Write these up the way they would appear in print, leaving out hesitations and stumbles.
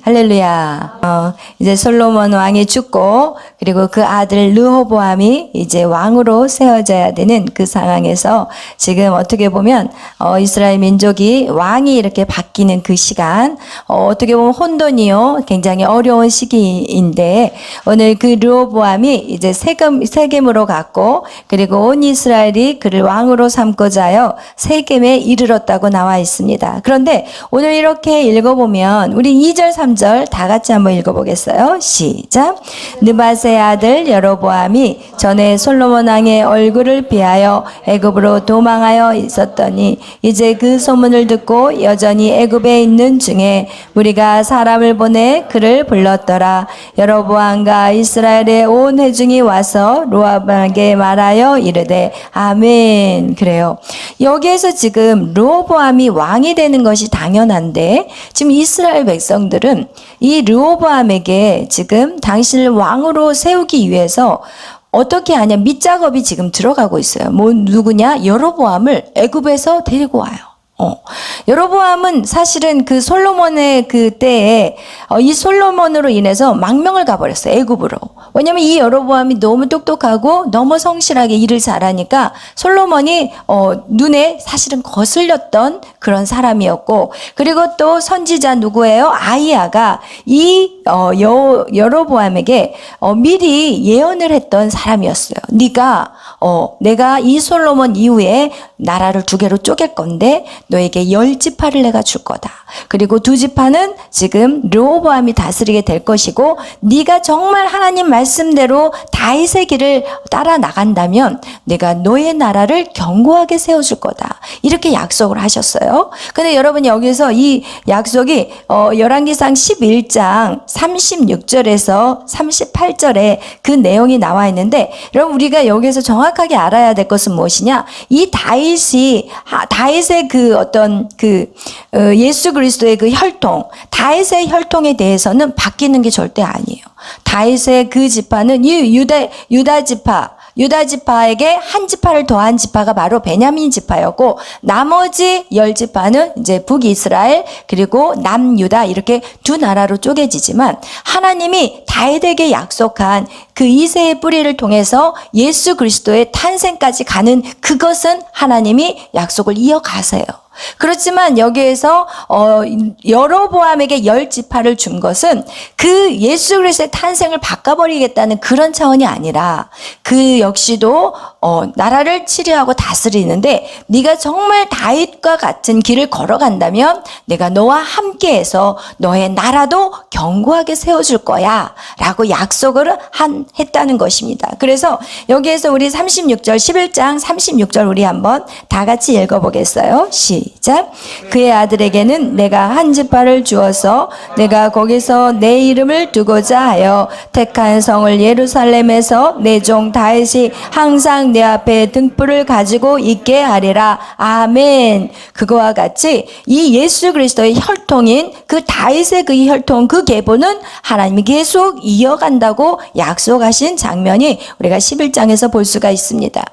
할렐루야. 이제 솔로몬 왕이 죽고 그리고 그 아들 르호보암이 이제 왕으로 세워져야 되는 그 상황에서 지금 어떻게 보면 이스라엘 민족이 왕이 이렇게 바뀌는 그 시간 어떻게 보면 혼돈이요 굉장히 어려운 시기인데 오늘 그 르호보암이 이제 세겜으로 갔고 그리고 온 이스라엘이 그를 왕으로 삼고자 하여 세겜에 이르렀다고 나와 있습니다. 그런데 오늘 이렇게 읽어보면 우리 2절 3절 다 같이 한번 읽어보겠어요. 시작. 느밧의 아들 여로보암이 전에 솔로몬 왕의 얼굴을 피하여 애굽으로 도망하여 있었더니 이제 그 소문을 듣고 여전히 애굽에 있는 중에 우리가 사람을 보내 그를 불렀더라. 여로보암과 이스라엘의 온 회중이 와서 르호보암에게 말하여 이르되 아멘. 그래요. 여기에서 지금 르호보암이 왕이 되는 것이 당연한데 지금 이스라엘 백성들은 이 르호보암에게 지금 당신을 왕으로 세우기 위해서 어떻게 하냐 밑작업이 지금 들어가고 있어요. 누구냐? 여로보암을 애굽에서 데리고 와요. 여로보암은 사실은 그 솔로몬의 그 때에 이 솔로몬으로 인해서 망명을 가버렸어요. 애굽으로. 왜냐면 이 여로보암이 너무 똑똑하고 너무 성실하게 일을 잘하니까 솔로몬이 눈에 사실은 거슬렸던 그런 사람이었고 그리고 또 선지자 누구예요? 아이야가 이 여로보암에게 미리 예언을 했던 사람이었어요. 내가 이 솔로몬 이후에 나라를 두 개로 쪼갤 건데 너에게 10지파를 내가 줄 거다. 그리고 2지파는 지금 르호보암이 다스리게 될 것이고 네가 정말 하나님 말씀대로 다윗의 길을 따라 나간다면 내가 너의 나라를 견고하게 세워줄 거다. 이렇게 약속을 하셨어요. 근데 여러분 여기서 이 약속이 열왕기상 11장 36절에서 38절에 그 내용이 나와 있는데 여러분 우리가 여기서 정확하게 알아야 될 것은 무엇이냐? 이 다윗의 그 어떤 예수 그리스도의 그 혈통, 다윗의 혈통에 대해서는 바뀌는 게 절대 아니에요. 다윗의 그 지파는 이 유다 지파에게 한 지파를 더한 지파가 바로 베냐민 지파였고 나머지 10지파는 이제 북이스라엘 그리고 남유다 이렇게 두 나라로 쪼개지지만 하나님이 다윗에게 약속한 그 이새의 뿌리를 통해서 예수 그리스도의 탄생까지 가는 그것은 하나님이 약속을 이어가세요. 그렇지만 여기에서 여로보암에게 10지파를 준 것은 그 예수 그리스도의 탄생을 바꿔버리겠다는 그런 차원이 아니라 그 역시도 나라를 치료하고 다스리는데 네가 정말 다윗과 같은 길을 걸어간다면 내가 너와 함께해서 너의 나라도 견고하게 세워줄 거야 라고 약속을 했다는 것입니다. 그래서 여기에서 우리 36절 11장 36절 우리 한번 다 같이 읽어보겠어요. 시작. 그의 아들에게는 내가 한 지파를 주어서 내가 거기서 내 이름을 두고자 하여 택한 성을 예루살렘에서 내 종 다윗이 항상 내 앞에 등불을 가지고 있게 하리라. 아멘. 그거와 같이 이 예수 그리스도의 혈통인 그 다윗의 그 혈통 그 계보는 하나님이 계속 이어간다고 약속하신 장면이 우리가 11장에서 볼 수가 있습니다.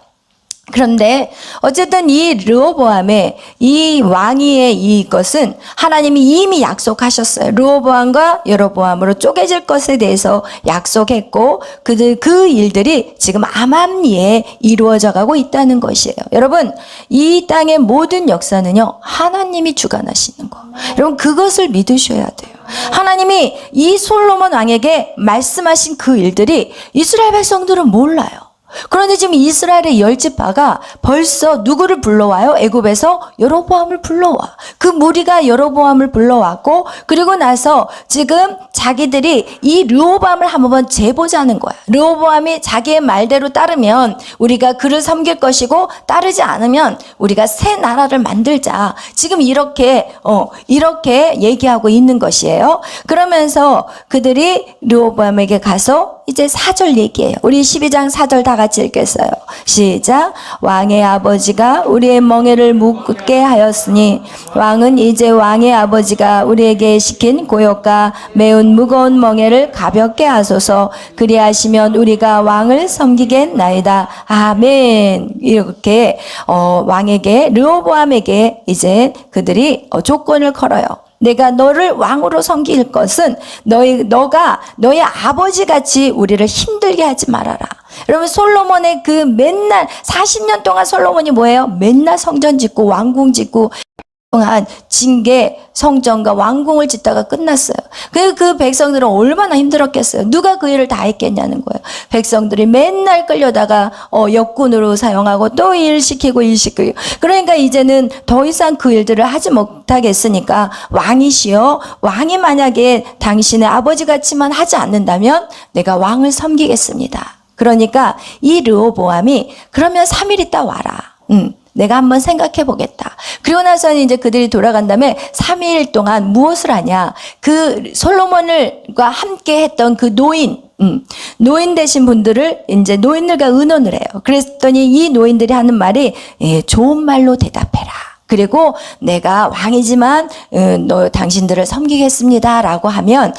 그런데 어쨌든 이 르호보암의 이 왕위의 이것은 하나님이 이미 약속하셨어요. 르호보암과 여로보암으로 쪼개질 것에 대해서 약속했고 그 일들이 지금 암암리에 이루어져 가고 있다는 것이에요. 여러분 이 땅의 모든 역사는요 하나님이 주관하시는 거. 여러분 그것을 믿으셔야 돼요. 하나님이 이 솔로몬 왕에게 말씀하신 그 일들이 이스라엘 백성들은 몰라요. 그런데 지금 이스라엘의 10지파가 벌써 누구를 불러와요? 애굽에서 여로보암을 불러와. 그 무리가 여로보암을 불러왔고 그리고 나서 지금 자기들이 이 르호보암을 한번 재보자는 거야. 르호보암이 자기의 말대로 따르면 우리가 그를 섬길 것이고 따르지 않으면 우리가 새 나라를 만들자. 지금 이렇게 얘기하고 있는 것이에요. 그러면서 그들이 르호보암에게 가서 이제 4절 얘기해요. 우리 12장 4절 다 같이 읽겠어요. 시작. 왕의 아버지가 우리의 멍에를 묻게 하였으니 왕은 이제 왕의 아버지가 우리에게 시킨 고역과 매운 무거운 멍에를 가볍게 하소서. 그리하시면 우리가 왕을 섬기겠나이다. 아멘. 이렇게 왕에게 르호보암에게 이제 그들이 조건을 걸어요. 내가 너를 왕으로 섬길 것은 너가 너의 아버지 같이 우리를 힘들게 하지 말아라. 여러분 솔로몬의 그 맨날 40년 동안 솔로몬이 뭐예요? 맨날 성전 짓고 왕궁 짓고 동안 징계 성전과 왕궁을 짓다가 끝났어요. 그 백성들은 얼마나 힘들었겠어요. 누가 그 일을 다 했겠냐는 거예요. 백성들이 맨날 끌려다가 역군으로 사용하고 또 일 시키고. 그러니까 이제는 더 이상 그 일들을 하지 못하겠으니까 왕이시여, 왕이 만약에 당신의 아버지 같이만 하지 않는다면 내가 왕을 섬기겠습니다. 그러니까 이 르호보암이 그러면 3일 있다 와라. 내가 한번 생각해 보겠다. 그리고 나서는 이제 그들이 돌아간 다음에 3일 동안 무엇을 하냐. 그 솔로몬과 함께 했던 그 노인 되신 분들을 이제 노인들과 의논을 해요. 그랬더니 이 노인들이 하는 말이 좋은 말로 대답해라. 그리고 내가 왕이지만 당신들을 섬기겠습니다 라고 하면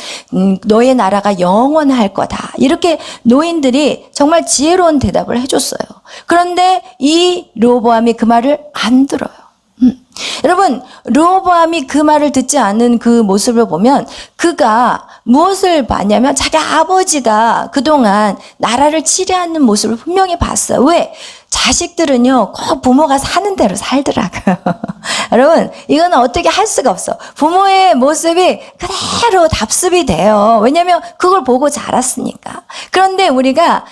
너의 나라가 영원할 거다. 이렇게 노인들이 정말 지혜로운 대답을 해줬어요. 그런데 이 르호보암이 그 말을 안 들어요. 여러분 르호보암이 그 말을 듣지 않은 그 모습을 보면 그가 무엇을 봤냐면 자기 아버지가 그동안 나라를 치리하는 모습을 분명히 봤어요. 왜? 자식들은요 꼭 부모가 사는 대로 살더라고요. 여러분 이건 어떻게 할 수가 없어. 부모의 모습이 그대로 답습이 돼요. 왜냐하면 그걸 보고 자랐으니까. 그런데 우리가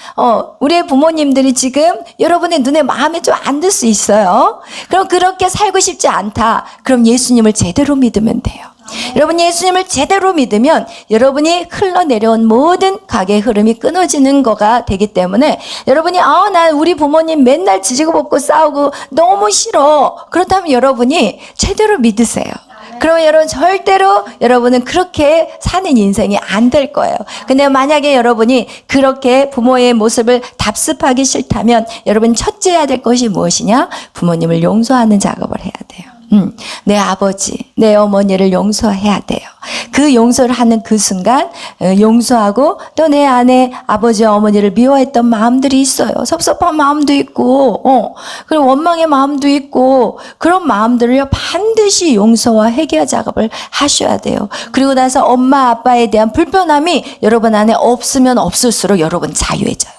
우리의 부모님들이 지금 여러분의 눈에 마음에 좀 안 들 수 있어요. 그럼 그렇게 살고 싶지 않다. 그럼 예수님을 제대로 믿으면 돼요. 여러분이 예수님을 제대로 믿으면 여러분이 흘러내려온 모든 가게의 흐름이 끊어지는 거가 되기 때문에 여러분이 난 우리 부모님 맨날 지지고 볶고 싸우고 너무 싫어. 그렇다면 여러분이 제대로 믿으세요. 그러면 여러분 절대로 여러분은 그렇게 사는 인생이 안 될 거예요. 근데 만약에 여러분이 그렇게 부모의 모습을 답습하기 싫다면 여러분 첫째 해야 될 것이 무엇이냐? 부모님을 용서하는 작업을 해야 돼요. 내 아버지, 내 어머니를 용서해야 돼요. 그 용서를 하는 그 순간 용서하고 또 내 안에 아버지 어머니를 미워했던 마음들이 있어요. 섭섭한 마음도 있고 그리고 원망의 마음도 있고 그런 마음들을 반드시 용서와 회개 작업을 하셔야 돼요. 그리고 나서 엄마 아빠에 대한 불편함이 여러분 안에 없으면 없을수록 여러분 자유해져요.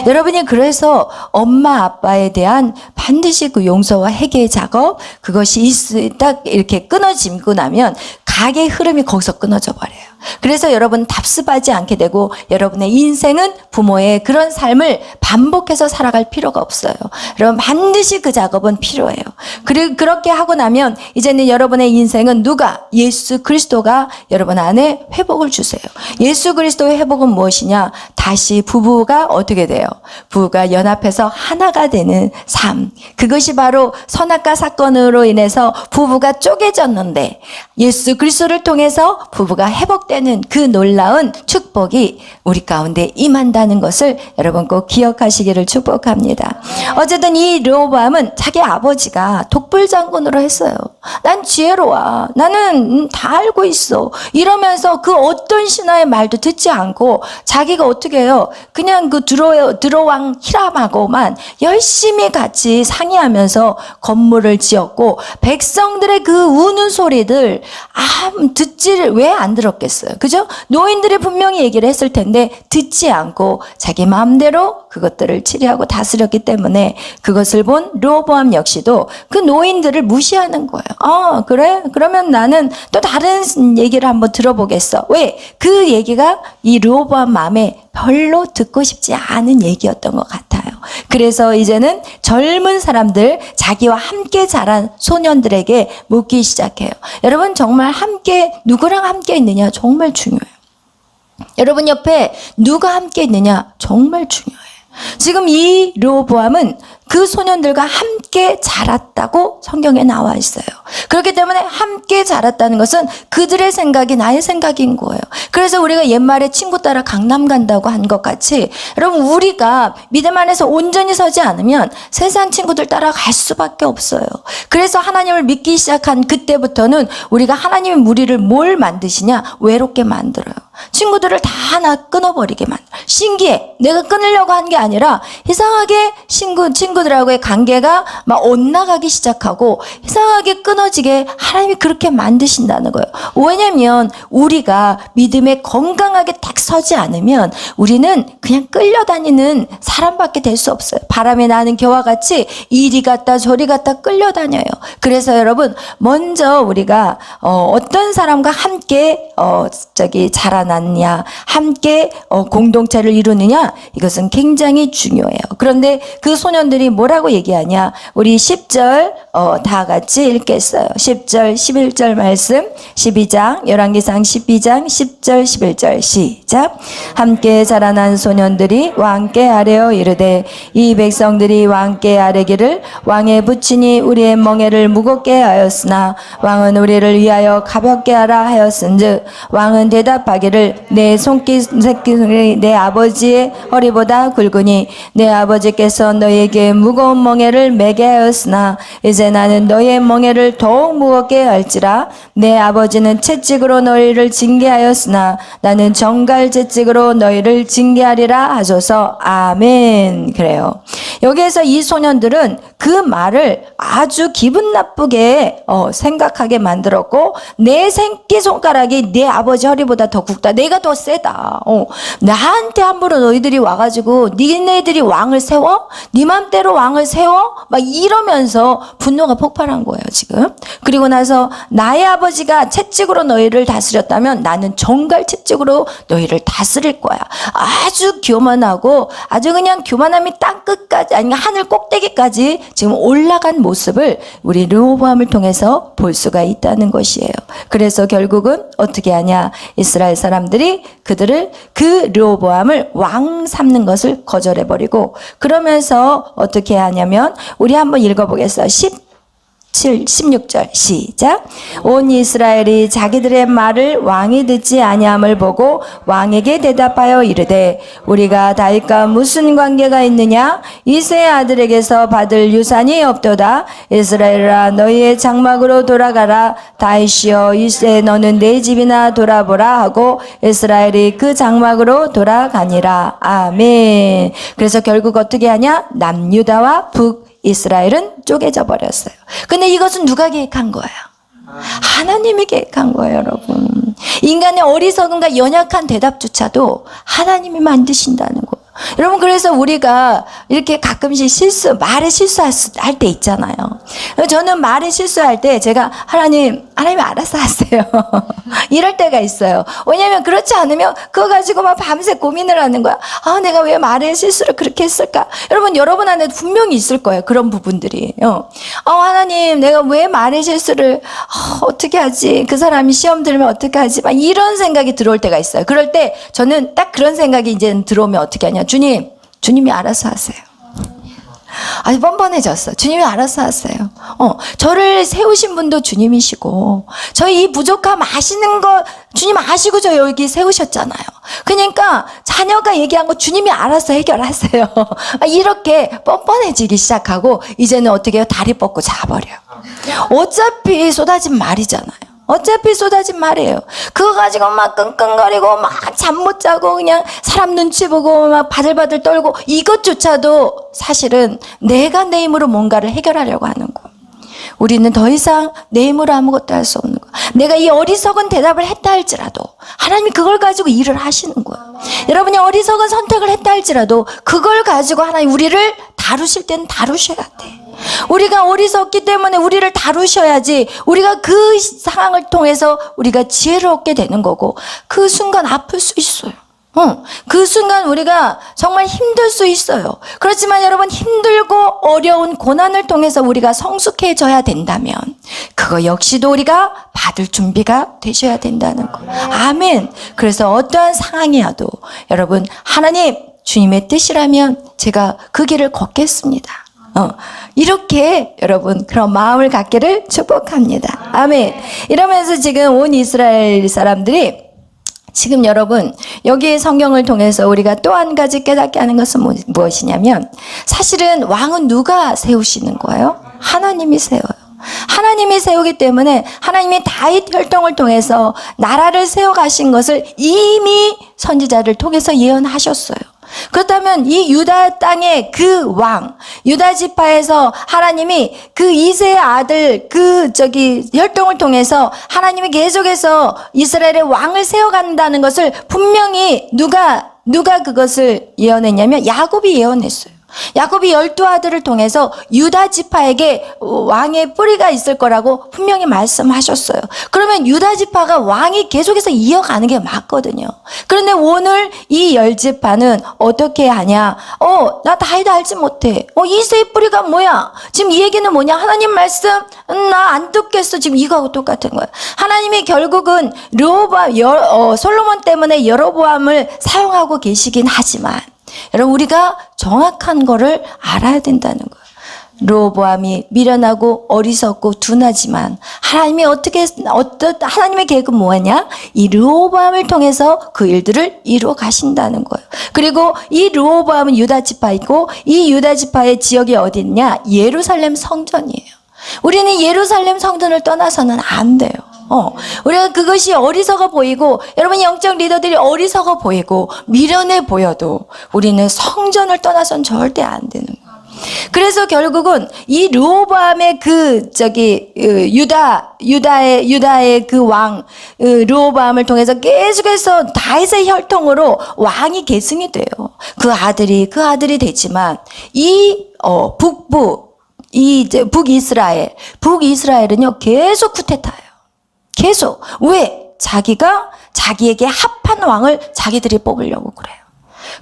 여러분이 그래서 엄마 아빠에 대한 반드시 그 용서와 회개 작업 그것이 딱 이렇게 끊어지고 나면 가게의 흐름이 거기서 끊어져 버려요. 그래서 여러분 답습하지 않게 되고 여러분의 인생은 부모의 그런 삶을 반복해서 살아갈 필요가 없어요. 여러분 반드시 그 작업은 필요해요. 그리고 그렇게 하고 나면 이제는 여러분의 인생은 예수 그리스도가 여러분 안에 회복을 주세요. 예수 그리스도의 회복은 무엇이냐? 다시 부부가 어떻게 돼요? 부부가 연합해서 하나가 되는 삶. 그것이 바로 선악과 사건으로 인해서 부부가 쪼개졌는데 예수 그리스도를 통해서 부부가 회복되는 그 놀라운 축복이 우리 가운데 임한다는 것을 여러분 꼭 기억하시기를 축복합니다. 어쨌든 이 르호보암은 자기 아버지가 독불장군으로 했어요. 난 지혜로워. 나는 다 알고 있어. 이러면서 그 어떤 신하의 말도 듣지 않고 자기가 어떻게 해요? 그냥 그 드로왕 히람하고만 열심히 같이 상의하면서 건물을 지었고 백성들의 그 우는 소리들 듣지를 왜 안 들었겠어요? 그죠? 노인들이 분명히 얘기를 했을 텐데 듣지 않고 자기 마음대로 그것들을 치리하고 다스렸기 때문에 그것을 본 르호보암 역시도 그 노인들을 무시하는 거예요. 그래? 그러면 나는 또 다른 얘기를 한번 들어보겠어. 왜? 그 얘기가 이 르호보암 마음에 별로 듣고 싶지 않은 얘기였던 것 같아요. 그래서 이제는 젊은 사람들, 자기와 함께 자란 소년들에게 묻기 시작해요. 여러분 정말 누구랑 함께 있느냐 정말 중요해요. 여러분 옆에 누가 함께 있느냐 정말 중요해요. 지금 이 르호보암은 그 소년들과 함께 자랐다고 성경에 나와 있어요. 그렇기 때문에 함께 자랐다는 것은 그들의 생각이 나의 생각인 거예요. 그래서 우리가 옛말에 친구 따라 강남 간다고 한 것 같이 여러분 우리가 믿음 안에서 온전히 서지 않으면 세상 친구들 따라 갈 수밖에 없어요. 그래서 하나님을 믿기 시작한 그때부터는 우리가 하나님의 무리를 뭘 만드시냐? 외롭게 만들어요. 친구들을 다 하나 끊어버리게 만들어. 신기해. 내가 끊으려고 한 게 아니라 이상하게 친구들하고의 관계가 막 엇나가기 시작하고 이상하게 끊어지게 하나님이 그렇게 만드신다는 거예요. 왜냐면 우리가 믿음에 건강하게 딱 서지 않으면 우리는 그냥 끌려다니는 사람밖에 될 수 없어요. 바람에 나는 겨와 같이 이리 갔다 저리 갔다 끌려다녀요. 그래서 여러분 먼저 우리가 어떤 사람과 함께 자라났냐, 함께 공동체를 이루느냐, 이것은 굉장히 중요해요. 그런데 그 소년들이 뭐라고 얘기하냐? 우리 10절 다 같이 읽겠어요. 10절, 11절 말씀, 12장, 열왕기상 12장, 10절, 11절 시작. 함께 자라난 소년들이 왕께 아뢰어 이르되 이 백성들이 왕께 아뢰기를 왕의 부친이 우리의 멍에를 무겁게 하였으나 왕은 우리를 위하여 가볍게 하라 하였은즉 왕은 대답하기를 내 손기새끼 내 아버지의 허리보다 굵으니 내 아버지께서 너에게 무거운 멍에를 매게 하였으나 이제 나는 너의 멍에를 더욱 무겁게 할지라. 내 아버지는 채찍으로 너희를 징계하였으나 나는 정갈 채찍으로 너희를 징계하리라 하소서. 아멘. 그래요. 여기에서 이 소년들은 그 말을 아주 기분 나쁘게 생각하게 만들었고, 내 새끼손가락이 내 아버지 허리보다 더 굵다. 내가 더 세다. 나한테 함부로 너희들이 와가지고 니네들이 왕을 세워? 니 맘대로 왕을 세워? 막 이러면서 분노가 폭발한 거예요, 지금. 그리고 나서 나의 아버지가 채찍으로 너희를 다스렸다면 나는 정갈 채찍으로 너희를 다스릴 거야. 아주 교만하고 아주 그냥 교만함이 땅 끝까지, 아니 하늘 꼭대기까지 지금 올라간 모습을 우리 르호보암을 통해서 볼 수가 있다는 것이에요. 그래서 결국은 어떻게 하냐? 이스라엘 사람들이 그들을 그 르호보암을 왕 삼는 것을 거절해버리고, 그러면서 어떻게 하냐면 우리 한번 읽어보겠어요. 16절 시작. 온 이스라엘이 자기들의 말을 왕이 듣지 아니함을 보고 왕에게 대답하여 이르되 우리가 다윗과 무슨 관계가 있느냐? 이새의 아들에게서 받을 유산이 없도다. 이스라엘아 너희의 장막으로 돌아가라. 다윗이여 이새 너는 내 집이나 돌아보라 하고 이스라엘이 그 장막으로 돌아가니라. 아멘. 그래서 결국 어떻게 하냐? 남유다와 북 이스라엘은 쪼개져 버렸어요. 근데 이것은 누가 계획한 거예요? 하나님이 계획한 거예요, 여러분. 인간의 어리석음과 연약한 대답조차도 하나님이 만드신다는 거예요. 여러분, 그래서 우리가 이렇게 가끔씩 말에 실수할 때 있잖아요. 저는 말에 실수할 때 제가 하나님 알아서 하세요. 이럴 때가 있어요. 왜냐면 그렇지 않으면 그거 가지고 막 밤새 고민을 하는 거야. 내가 왜 말에 실수를 그렇게 했을까? 여러분 안에 분명히 있을 거예요. 그런 부분들이. 하나님, 내가 왜 말에 실수를, 어떻게 하지? 그 사람이 시험 들면 어떻게 하지? 막 이런 생각이 들어올 때가 있어요. 그럴 때 저는 딱 그런 생각이 이제 들어오면 어떻게 하냐? 주님이 알아서 하세요. 아주 뻔뻔해졌어. 주님이 알아서 하세요. 저를 세우신 분도 주님이시고, 저희 이 부족함 아시는 거 주님 아시고 저 여기 세우셨잖아요. 그러니까 자녀가 얘기한 거 주님이 알아서 해결하세요. 이렇게 뻔뻔해지기 시작하고, 이제는 어떻게 해요? 다리 뻗고 자버려요. 어차피 쏟아진 말이잖아요. 어차피 쏟아진 말이에요. 그거 가지고 막 끙끙거리고 막 잠 못 자고 그냥 사람 눈치 보고 막 바들바들 떨고, 이것조차도 사실은 내가 내 힘으로 뭔가를 해결하려고 하는 거. 우리는 더 이상 내 힘으로 아무것도 할 수 없는 거. 내가 이 어리석은 대답을 했다 할지라도 하나님이 그걸 가지고 일을 하시는 거예요. 여러분이 어리석은 선택을 했다 할지라도 그걸 가지고 하나님 우리를 다루실 때는 다루셔야 돼. 우리가 어리석기 때문에 우리를 다루셔야지 우리가 그 상황을 통해서 우리가 지혜를 얻게 되는 거고, 그 순간 아플 수 있어요. 그 순간 우리가 정말 힘들 수 있어요. 그렇지만 여러분, 힘들고 어려운 고난을 통해서 우리가 성숙해져야 된다면 그거 역시도 우리가 받을 준비가 되셔야 된다는 거. 아멘. 그래서 어떠한 상황이어도 여러분, 하나님 주님의 뜻이라면 제가 그 길을 걷겠습니다. 이렇게 여러분 그런 마음을 갖기를 축복합니다. 아멘. 이러면서 지금 온 이스라엘 사람들이 지금 여러분 여기 성경을 통해서 우리가 또 한 가지 깨닫게 하는 것은 무엇이냐면, 사실은 왕은 누가 세우시는 거예요? 하나님이 세워요. 하나님이 세우기 때문에 하나님이 다윗 혈통을 통해서 나라를 세워가신 것을 이미 선지자를 통해서 예언하셨어요. 그렇다면 이 유다 땅의 그 왕, 유다 지파에서 하나님이 그 이새의 아들 혈통을 통해서 하나님이 계속해서 이스라엘의 왕을 세워간다는 것을 분명히 누가 그것을 예언했냐면 야곱이 예언했어요. 야곱이 12아들을 통해서 유다 지파에게 왕의 뿌리가 있을 거라고 분명히 말씀하셨어요. 그러면 유다 지파가 왕이 계속해서 이어가는 게 맞거든요. 그런데 오늘 이 10지파는 어떻게 하냐? 나 다윗 알지 못해. 이새의 뿌리가 뭐야? 지금 이 얘기는 뭐냐? 하나님 말씀 나 안 듣겠어. 지금 이거하고 똑같은 거야. 하나님이 결국은 솔로몬 때문에 여로보암을 사용하고 계시긴 하지만 여러분 우리가 정확한 거를 알아야 된다는 거예요. 르호보암이 미련하고 어리석고 둔하지만 하나님이 하나님의 계획은 뭐냐? 이 르호보암을 통해서 그 일들을 이루어 가신다는 거예요. 그리고 이 르호보암은 유다 지파이고 이 유다 지파의 지역이 어디 있냐? 예루살렘 성전이에요. 우리는 예루살렘 성전을 떠나서는 안 돼요. 우리가 그것이 어리석어 보이고 여러분 영적 리더들이 어리석어 보이고 미련해 보여도 우리는 성전을 떠나선 절대 안 되는 거예요. 그래서 결국은 이 르호보암의 유다의 그 왕 르호보암을 통해서 계속해서 다윗의 혈통으로 왕이 계승이 돼요. 그 아들이 되지만 이 북이스라엘은요 계속 쿠데타예요. 계속. 왜? 자기에게 합한 왕을 자기들이 뽑으려고 그래요.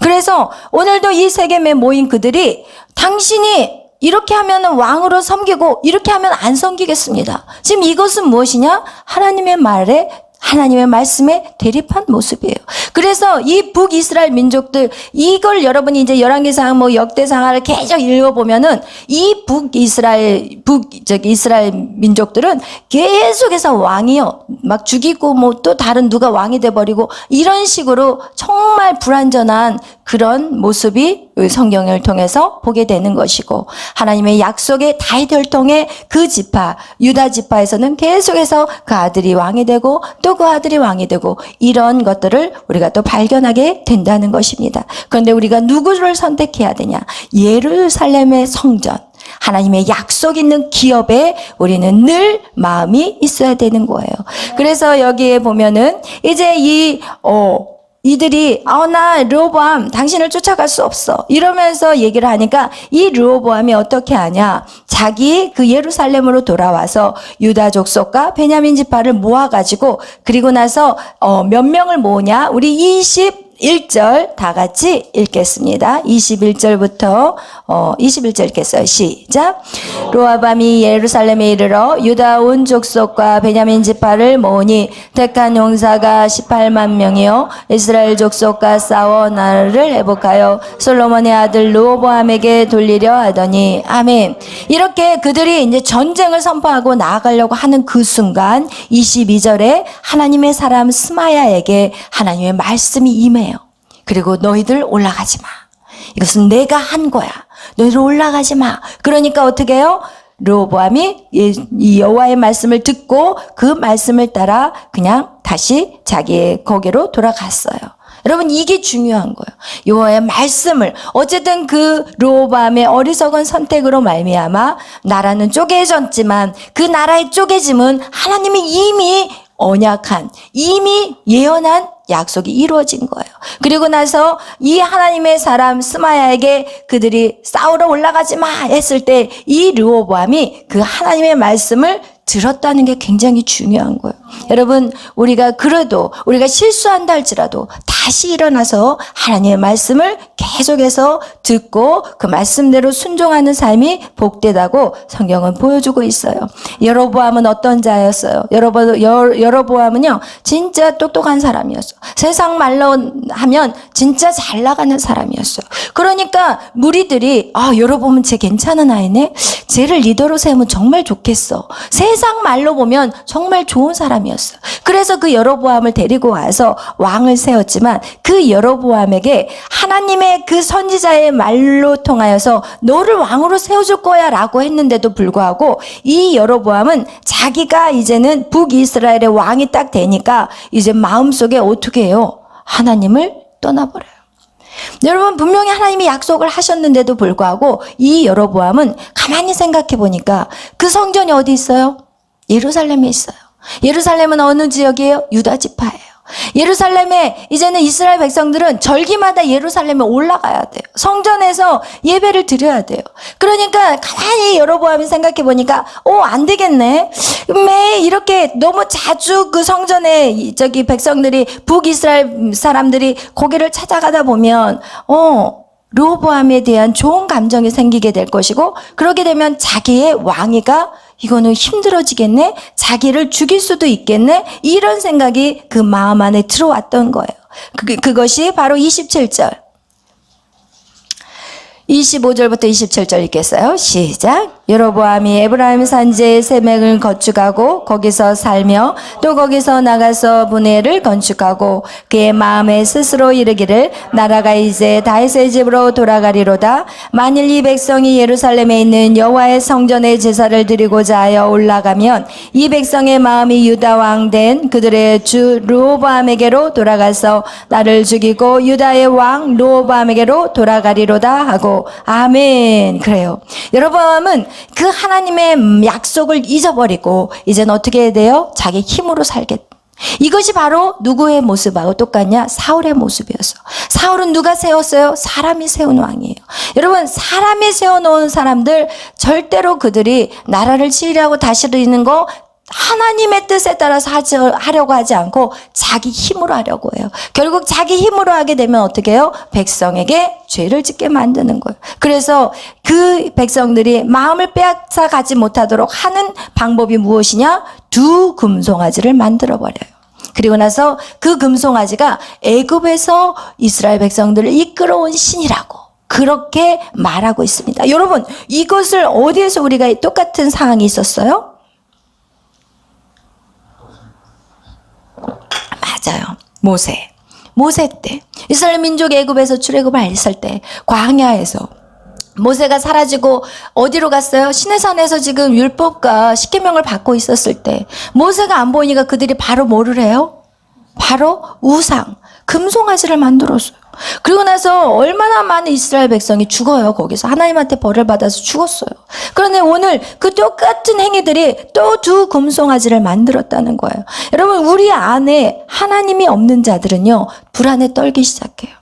그래서 오늘도 이 세겜에 모인 그들이 당신이 이렇게 하면 왕으로 섬기고 이렇게 하면 안 섬기겠습니다. 지금 이것은 무엇이냐? 하나님의 말씀에 대립한 모습이에요. 그래서 이 북이스라엘 민족들 이걸 여러분이 이제 열왕기상 역대상하를 계속 읽어보면은 이 이스라엘 민족들은 계속해서 왕이요 막 죽이고 또 다른 누가 왕이 돼버리고 이런 식으로 정말 불완전한 그런 모습이 성경을 통해서 보게 되는 것이고 하나님의 약속의 다윗 혈통의 그 지파 유다 지파에서는 계속해서 그 아들이 왕이 되고 또 그 아들이 왕이 되고 이런 것들을 우리가 또 발견하게 된다는 것입니다. 그런데 우리가 누구를 선택해야 되냐? 예루살렘의 성전 하나님의 약속 있는 기업에 우리는 늘 마음이 있어야 되는 거예요. 그래서 여기에 보면은 이제 이들이 나 르호보암 당신을 쫓아갈 수 없어 이러면서 얘기를 하니까 이 르호보암이 어떻게 하냐? 자기 그 예루살렘으로 돌아와서 유다 족속과 베냐민 지파를 모아가지고 그리고 나서 몇 명을 모으냐? 우리 21절 다 같이 읽겠습니다. 21절부터 21절 읽겠어요. 시작. 르호보암이 예루살렘에 이르러 유다 온 족속과 베냐민 지파를 모으니 택한 용사가 18만 명이요 이스라엘 족속과 싸워 나라를 회복하여 솔로몬의 아들 르호보암에게 돌리려 하더니 아멘. 이렇게 그들이 이제 전쟁을 선포하고 나아가려고 하는 그 순간 22절에 하나님의 사람 스마야에게 하나님의 말씀이 임해요. 그리고 너희들 올라가지 마. 이것은 내가 한 거야. 너희들 올라가지 마. 그러니까 어떻게 해요? 르호보암이 이 여호와의 말씀을 듣고 그 말씀을 따라 그냥 다시 자기의 거기로 돌아갔어요. 여러분 이게 중요한 거예요. 여호와의 말씀을 어쨌든 그 르호보암의 어리석은 선택으로 말미암아 나라는 쪼개졌지만 그 나라의 쪼개짐은 하나님이 이미 이미 예언한 약속이 이루어진 거예요. 그리고 나서 이 하나님의 사람 스마야에게 그들이 싸우러 올라가지 마 했을 때 이 르호보암이 그 하나님의 말씀을 들었다는 게 굉장히 중요한 거예요. 여러분 우리가 실수한다 할지라도 다시 일어나서 하나님의 말씀을 계속해서 듣고 그 말씀대로 순종하는 삶이 복되다고 성경은 보여주고 있어요. 여로보암은 어떤 자였어요? 여로보암은요 진짜 똑똑한 사람이었어요. 세상 말로 하면 진짜 잘 나가는 사람이었어요. 그러니까 무리들이 여로보암은 쟤 괜찮은 아이네. 쟤를 리더로 세우면 정말 좋겠어. 세상 말로 보면 정말 좋은 사람이야. 사람이었어요. 그래서 그 여로보암을 데리고 와서 왕을 세웠지만 그 여로보암에게 하나님의 그 선지자의 말로 통하여서 너를 왕으로 세워줄 거야 라고 했는데도 불구하고 이 여로보암은 자기가 이제는 북이스라엘의 왕이 딱 되니까 이제 마음속에 어떻게 해요? 하나님을 떠나버려요. 여러분, 분명히 하나님이 약속을 하셨는데도 불구하고 이 여로보암은 가만히 생각해 보니까 그 성전이 어디 있어요? 예루살렘에 있어요. 예루살렘은 어느 지역이에요? 유다 지파예요. 예루살렘에 이제는 이스라엘 백성들은 절기마다 예루살렘에 올라가야 돼요. 성전에서 예배를 드려야 돼요. 그러니까 가만히 여로보암이 생각해 보니까 안 되겠네. 매 이렇게 너무 자주 그 성전에 백성들이 북이스라엘 사람들이 고개를 찾아가다 보면 르호보암에 대한 좋은 감정이 생기게 될 것이고, 그러게 되면 자기의 왕위가 이거는 힘들어지겠네? 자기를 죽일 수도 있겠네? 이런 생각이 그 마음 안에 들어왔던 거예요. 그것이 바로 27절. 25절부터 27절 읽겠어요. 시작. 여로보암이 에브라임 산지에 세맥을 건축하고 거기서 살며 또 거기서 나가서 분회를 건축하고 그의 마음에 스스로 이르기를 나라가 이제 다윗의 집으로 돌아가리로다. 만일 이 백성이 예루살렘에 있는 여호와의 성전에 제사를 드리고자 하여 올라가면 이 백성의 마음이 유다 왕 된 그들의 주 르호보암에게로 돌아가서 나를 죽이고 유다의 왕 르호보암에게로 돌아가리로다 하고 아멘. 그래요. 여로보암은 그 하나님의 약속을 잊어버리고 이제는 어떻게 해야 돼요? 자기 힘으로 살겠다. 이것이 바로 누구의 모습하고 똑같냐? 사울의 모습이었어. 사울은 누가 세웠어요? 사람이 세운 왕이에요. 여러분, 사람이 세워놓은 사람들 절대로 그들이 나라를 치리하고 다스리는 거 하나님의 뜻에 따라서 하려고 하지 않고 자기 힘으로 하려고 해요. 결국 자기 힘으로 하게 되면 어떻게 해요? 백성에게 죄를 짓게 만드는 거예요. 그래서 그 백성들이 마음을 빼앗아 가지 못하도록 하는 방법이 무엇이냐? 두 금송아지를 만들어 버려요. 그리고 나서 그 금송아지가 애굽에서 이스라엘 백성들을 이끌어온 신이라고 그렇게 말하고 있습니다. 여러분, 이것을 어디에서 우리가 똑같은 상황이 있었어요? 맞아요. 모세 때 이스라엘 민족이 애굽에서 출애굽을 했을 때 광야에서 모세가 사라지고 어디로 갔어요? 시내산에서 지금 율법과 십계명을 받고 있었을 때 모세가 안 보이니까 그들이 바로 뭐를 해요? 바로 우상, 금송아지를 만들었어요. 그리고 나서 얼마나 많은 이스라엘 백성이 죽어요. 거기서 하나님한테 벌을 받아서 죽었어요. 그런데 오늘 그 똑같은 행위들이 또 두 금송아지를 만들었다는 거예요. 여러분, 우리 안에 하나님이 없는 자들은요 불안에 떨기 시작해요.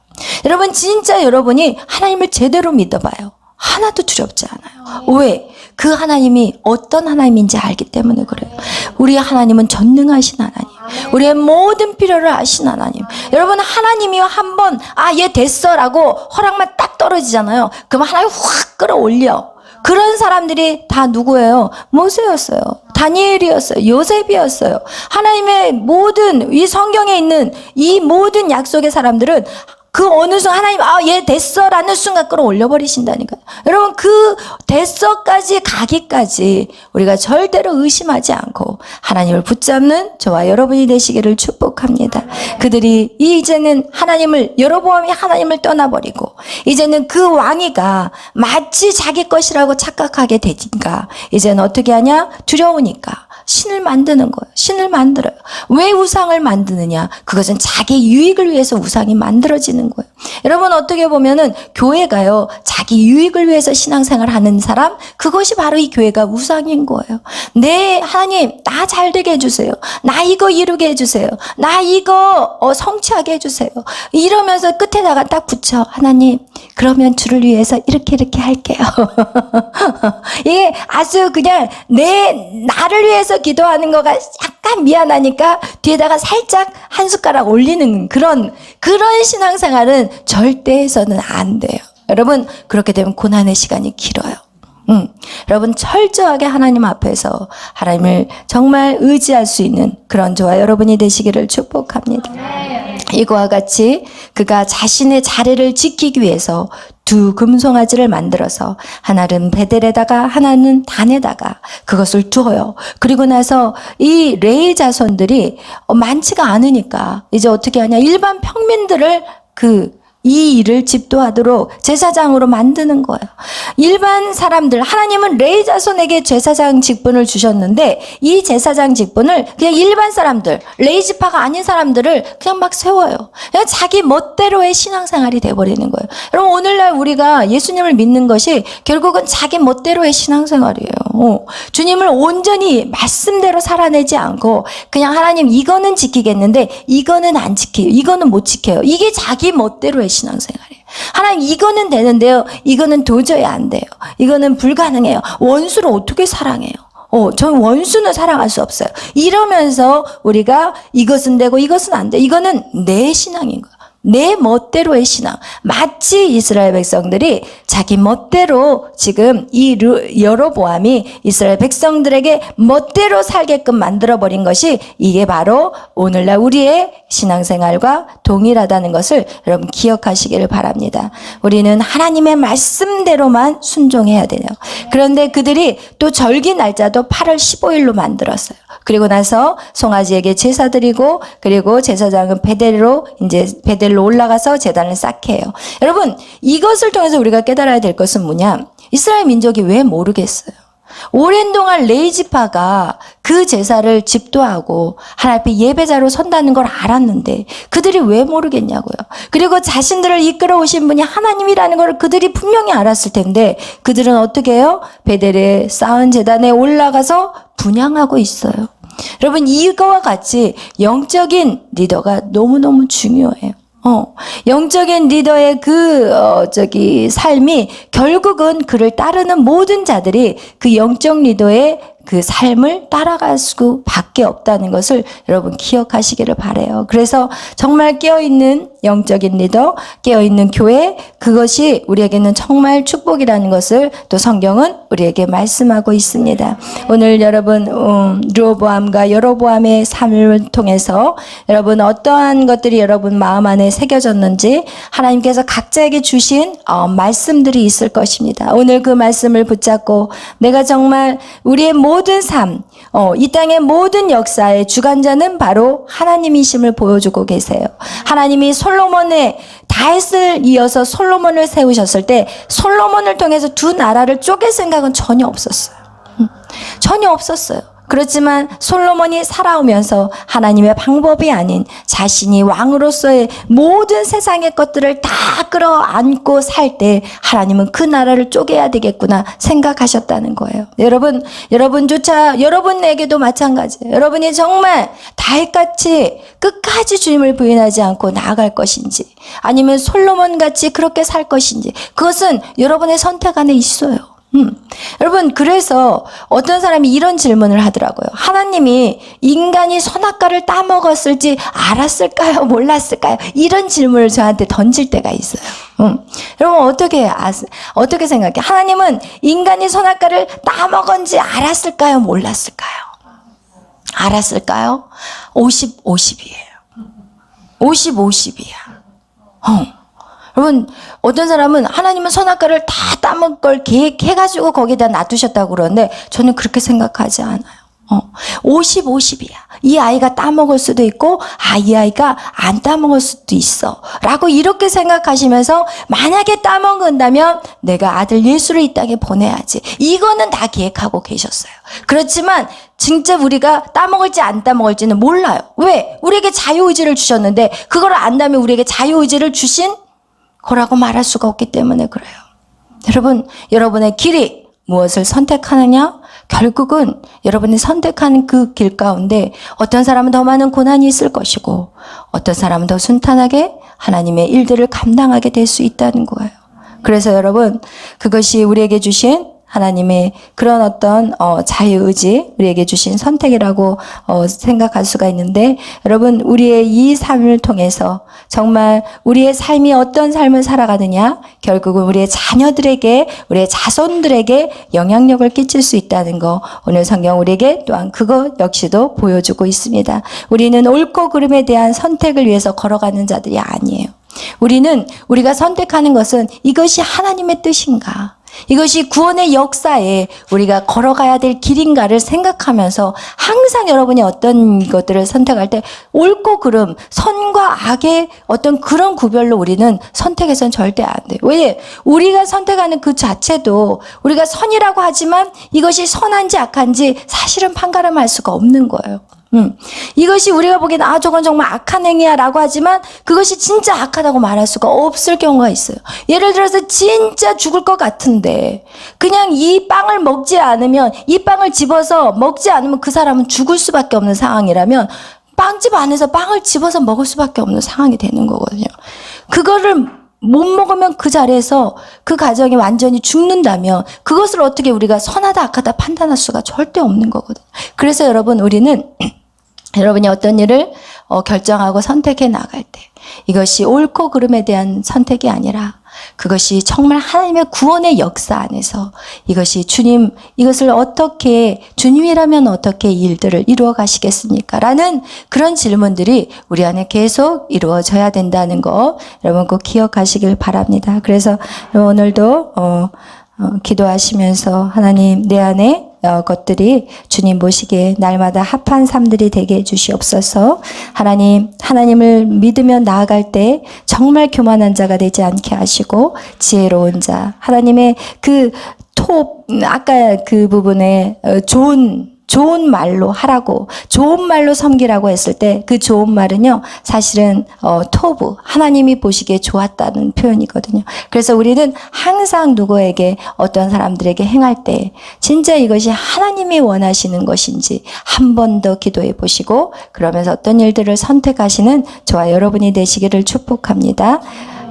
여러분, 진짜 여러분이 하나님을 제대로 믿어봐요. 하나도 두렵지 않아요. 왜? 그 하나님이 어떤 하나님인지 알기 때문에 그래요. 우리 하나님은 전능하신 하나님, 우리의 모든 필요를 아신 하나님. 여러분, 하나님이 한번 얘 됐어 라고 허락만 딱 떨어지잖아요. 그럼 하나님 확 끌어올려. 그런 사람들이 다 누구예요? 모세였어요. 다니엘이었어요. 요셉이었어요. 하나님의 모든 이 성경에 있는 이 모든 약속의 사람들은 그 어느 순간 하나님 얘 됐어 라는 순간 끌어올려 버리신다니까요. 여러분, 그 됐어까지 가기까지 우리가 절대로 의심하지 않고 하나님을 붙잡는 저와 여러분이 되시기를 축복합니다. 그들이 이제는 여로보암이 하나님을 떠나버리고 이제는 그 왕위가 마치 자기 것이라고 착각하게 되니까 이제는 어떻게 하냐? 두려우니까 신을 만드는 거예요. 신을 만들어요. 왜 우상을 만드느냐? 그것은 자기 유익을 위해서 우상이 만들어지는 거예요. 여러분, 어떻게 보면은 교회가요, 자기 유익을 위해서 신앙생활 하는 사람, 그것이 바로 이 교회가 우상인 거예요. 네, 하나님, 나 잘 되게 해주세요. 나 이거 이루게 해주세요. 나 이거 성취하게 해주세요. 이러면서 끝에다가 딱 붙여. 하나님, 그러면 주를 위해서 이렇게 할게요. 이게 아주 그냥 나를 위해서 기도하는 거가 약간 미안하니까 뒤에다가 살짝 한 숟가락 올리는 그런 신앙생활은 절대 해서는 안 돼요. 여러분, 그렇게 되면 고난의 시간이 길어요. 여러분, 철저하게 하나님 앞에서 하나님을 정말 의지할 수 있는 그런 저와 여러분이 되시기를 축복합니다. 이거와 같이 그가 자신의 자리를 지키기 위해서 두 금송아지를 만들어서 하나는 베델에다가 하나는 단에다가 그것을 두어요. 그리고 나서 이 레위 자손들이 많지가 않으니까 이제 어떻게 하냐, 일반 평민들을 이 일을 집도하도록 제사장으로 만드는 거예요. 일반 사람들, 하나님은 레위 자손에게 제사장 직분을 주셨는데 이 제사장 직분을 그냥 일반 사람들, 레위 지파가 아닌 사람들을 그냥 막 세워요. 그냥 자기 멋대로의 신앙생활이 돼버리는 거예요. 여러분, 오늘날 우리가 예수님을 믿는 것이 결국은 자기 멋대로의 신앙생활이에요. 주님을 온전히 말씀대로 살아내지 않고 그냥 하나님 이거는 지키겠는데 이거는 안 지켜요, 이거는 못 지켜요, 이게 자기 멋대로의 신앙생활이에요. 하나님 이거는 되는데요, 이거는 도저히 안 돼요, 이거는 불가능해요, 원수를 어떻게 사랑해요, 전 원수는 사랑할 수 없어요, 이러면서 우리가 이것은 되고 이것은 안 돼, 이거는 내 신앙인 거예요. 내 멋대로의 신앙. 마치 이스라엘 백성들이 자기 멋대로 지금 이 여로보암이 이스라엘 백성들에게 멋대로 살게끔 만들어버린 것이 이게 바로 오늘날 우리의 신앙생활과 동일하다는 것을 여러분 기억하시기를 바랍니다. 우리는 하나님의 말씀대로만 순종해야 돼요. 그런데 그들이 또 절기 날짜도 8월 15일로 만들었어요. 그리고 나서 송아지에게 제사 드리고, 그리고 제사장은 베델로 올라가서 제단을 쌓게 해요. 여러분, 이것을 통해서 우리가 깨달아야 될 것은 뭐냐? 이스라엘 민족이 왜 모르겠어요? 오랜 동안 레위 지파가 그 제사를 집도하고 하나님 앞에 예배자로 선다는 걸 알았는데 그들이 왜 모르겠냐고요. 그리고 자신들을 이끌어 오신 분이 하나님이라는 걸 그들이 분명히 알았을 텐데 그들은 어떻게 해요? 베델에 쌓은 제단에 올라가서 분향하고 있어요. 여러분, 이거와 같이 영적인 리더가 너무너무 중요해요. 영적인 리더의 삶이 결국은 그를 따르는 모든 자들이 그 영적 리더의 그 삶을 따라갈 수밖에 없다는 것을 여러분 기억하시기를 바라요. 그래서 정말 깨어있는 영적인 리더, 깨어있는 교회, 그것이 우리에게는 정말 축복이라는 것을 또 성경은 우리에게 말씀하고 있습니다. 오늘 여러분 르호보암과 여로보암의 삶을 통해서 여러분 어떠한 것들이 여러분 마음 안에 새겨졌는지 하나님께서 각자에게 주신 말씀들이 있을 것입니다. 오늘 그 말씀을 붙잡고 내가 정말 우리의 모든 삶, 이 땅의 모든 역사의 주관자는 바로 하나님이심을 보여주고 계세요. 하나님이 솔로몬의 다윗을 이어서 솔로몬을 세우셨을 때 솔로몬을 통해서 두 나라를 쪼갤 생각은 전혀 없었어요. 전혀 없었어요. 그렇지만 솔로몬이 살아오면서 하나님의 방법이 아닌 자신이 왕으로서의 모든 세상의 것들을 다 끌어안고 살 때 하나님은 그 나라를 쪼개야 되겠구나 생각하셨다는 거예요. 여러분조차 여러분에게도 마찬가지예요. 여러분이 정말 다윗같이 끝까지 주님을 부인하지 않고 나아갈 것인지 아니면 솔로몬같이 그렇게 살 것인지 그것은 여러분의 선택 안에 있어요. 여러분, 그래서 어떤 사람이 이런 질문을 하더라고요. 하나님이 인간이 선악과를 따먹었을지 알았을까요? 몰랐을까요? 이런 질문을 저한테 던질 때가 있어요. 여러분, 어떻게 생각해? 하나님은 인간이 선악과를 따먹은지 알았을까요? 몰랐을까요? 알았을까요? 50-50이에요. 50-50이야. 여러분, 어떤 사람은 하나님은 선악과를 다 따먹을 걸 계획해가지고 거기다 놔두셨다고 그러는데 저는 그렇게 생각하지 않아요. 50-50이야. 이 아이가 따먹을 수도 있고 이 아이가 안 따먹을 수도 있어 라고 이렇게 생각하시면서 만약에 따먹는다면 내가 아들 예수를 이 땅에 보내야지, 이거는 다 계획하고 계셨어요. 그렇지만 진짜 우리가 따먹을지 안 따먹을지는 몰라요. 왜? 우리에게 자유의지를 주셨는데 그걸 안다면 우리에게 자유의지를 주신 거라고 말할 수가 없기 때문에 그래요. 여러분의 길이 무엇을 선택하느냐? 결국은 여러분이 선택하는 그 길 가운데 어떤 사람은 더 많은 고난이 있을 것이고 어떤 사람은 더 순탄하게 하나님의 일들을 감당하게 될 수 있다는 거예요. 그래서 여러분, 그것이 우리에게 주신 하나님의 그런 어떤 자유의지, 우리에게 주신 선택이라고 생각할 수가 있는데, 여러분, 우리의 이 삶을 통해서 정말 우리의 삶이 어떤 삶을 살아가느냐, 결국은 우리의 자녀들에게, 우리의 자손들에게 영향력을 끼칠 수 있다는 거, 오늘 성경 우리에게 또한 그것 역시도 보여주고 있습니다. 우리는 옳고 그름에 대한 선택을 위해서 걸어가는 자들이 아니에요. 우리는 우리가 선택하는 것은 이것이 하나님의 뜻인가? 이것이 구원의 역사에 우리가 걸어가야 될 길인가를 생각하면서 항상 여러분이 어떤 것들을 선택할 때 옳고 그름, 선과 악의 어떤 그런 구별로 우리는 선택해서는 절대 안 돼요. 왜? 우리가 선택하는 그 자체도 우리가 선이라고 하지만 이것이 선한지 악한지 사실은 판가름할 수가 없는 거예요. 이것이 우리가 보기엔 저건 정말 악한 행위야 라고 하지만 그것이 진짜 악하다고 말할 수가 없을 경우가 있어요. 예를 들어서 진짜 죽을 것 같은데 그냥 이 빵을 먹지 않으면, 이 빵을 집어서 먹지 않으면 그 사람은 죽을 수밖에 없는 상황이라면 빵집 안에서 빵을 집어서 먹을 수밖에 없는 상황이 되는 거거든요. 그거를 못 먹으면 그 자리에서 그 가정이 완전히 죽는다면 그것을 어떻게 우리가 선하다 악하다 판단할 수가 절대 없는 거거든요. 그래서 여러분, 우리는 여러분이 어떤 일을 결정하고 선택해 나갈 때 이것이 옳고 그름에 대한 선택이 아니라 그것이 정말 하나님의 구원의 역사 안에서 이것이 주님, 이것을 어떻게, 주님이라면 어떻게 이 일들을 이루어 가시겠습니까? 라는 그런 질문들이 우리 안에 계속 이루어져야 된다는 거 여러분 꼭 기억하시길 바랍니다. 그래서 오늘도 기도하시면서 하나님, 내 안에 것들이 주님 보시기에 날마다 합한 삶들이 되게 해주시옵소서. 하나님을 믿으며 나아갈 때 정말 교만한 자가 되지 않게 하시고 지혜로운 자, 하나님의 아까 그 부분에 좋은 말로 하라고, 좋은 말로 섬기라고 했을 때 그 좋은 말은요, 사실은 토부, 하나님이 보시기에 좋았다는 표현이거든요. 그래서 우리는 항상 누구에게, 어떤 사람들에게 행할 때 진짜 이것이 하나님이 원하시는 것인지 한 번 더 기도해 보시고 그러면서 어떤 일들을 선택하시는 저와 여러분이 되시기를 축복합니다.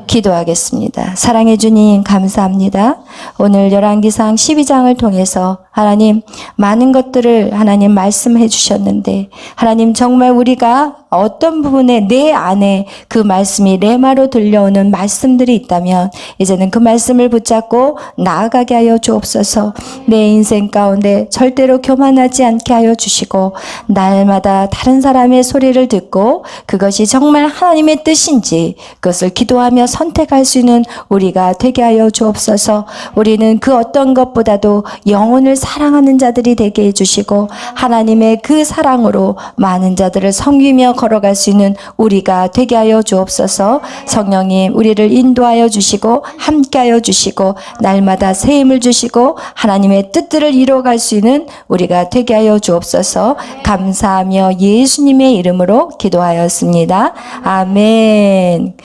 기도하겠습니다. 사랑해 주님, 감사합니다. 오늘 열왕기상 12장을 통해서 하나님, 많은 것들을 하나님 말씀해 주셨는데 하나님, 정말 우리가 어떤 부분에 내 안에 그 말씀이 레마로 들려오는 말씀들이 있다면 이제는 그 말씀을 붙잡고 나아가게 하여 주옵소서. 내 인생 가운데 절대로 교만하지 않게 하여 주시고 날마다 다른 사람의 소리를 듣고 그것이 정말 하나님의 뜻인지 그것을 기도하며 선택할 수 있는 우리가 되게 하여 주옵소서. 우리는 그 어떤 것보다도 영혼을 사랑하는 자들이 되게 해주시고 하나님의 그 사랑으로 많은 자들을 섬기며 걸어갈 수 있는 우리가 되게 하여 주옵소서. 성령님, 우리를 인도하여 주시고 함께하여 주시고 날마다 새 힘을 주시고 하나님의 뜻들을 이루어갈 수 있는 우리가 되게 하여 주옵소서. 감사하며 예수님의 이름으로 기도하였습니다. 아멘.